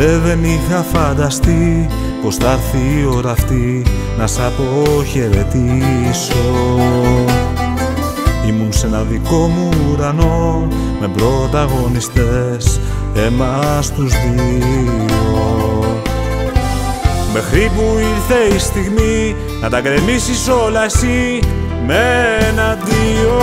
Ποτέ δεν είχα φανταστεί πως θα έρθει η ώρα αυτή να σ' αποχαιρετήσω. Ήμουν σε ένα δικό μου ουρανό με πρωταγωνιστές εμάς τους δύο, μέχρι που ήρθε η στιγμή να τα γκρεμίσεις όλα εσύ με ένα αντίο.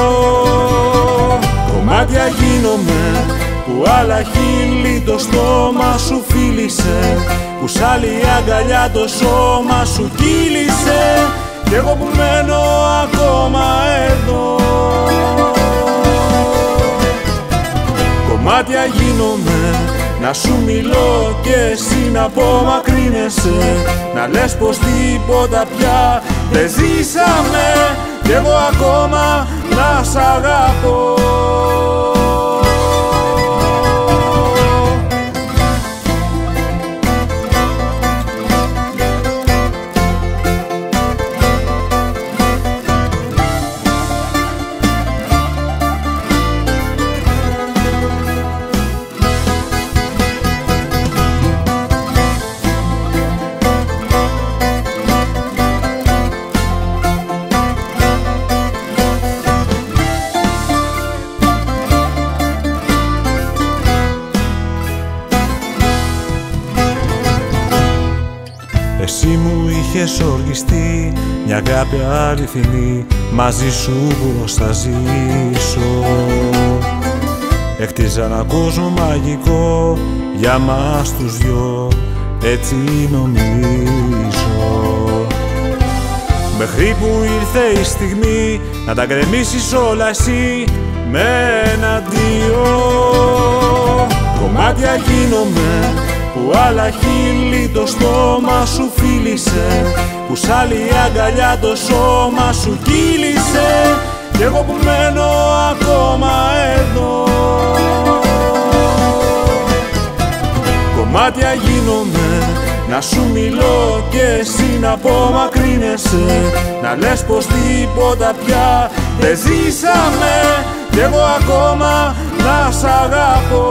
Κομμάτια γίνομαι που άλλα χείλη το στόμα σου φίλησε, που σ' άλλη αγκαλιά το σώμα σου κύλησε, κι εγώ που μένω ακόμα εδώ. Κομμάτια γίνομαι να σου μιλώ και εσύ να απομακρύνεσαι, να λες πως τίποτα πια δεν ζήσαμε, κι εγώ ακόμα να σ' αγαπώ. Εσύ μου είχες οργιστεί μια αγάπη αληθινή, μαζί σου πως θα ζήσω. Έχτιζα ένα κόσμο μαγικό για μας τους δυο, έτσι νομίζω, μέχρι που ήρθε η στιγμή να τα γκρεμίσεις όλα εσύ με ένα αντίο. Κομμάτια γίνομαι που άλλα χείλη το στόμα σου φίλησε, που σ' άλλη αγκαλιά το σώμα σου κύλησε, κι εγώ που μένω ακόμα εδώ. Κομμάτια γίνομαι να σου μιλώ και εσύ να απομακρύνεσαι, να λες πως τίποτα πια δεν ζήσαμε, κι εγώ ακόμα να σ' αγαπώ.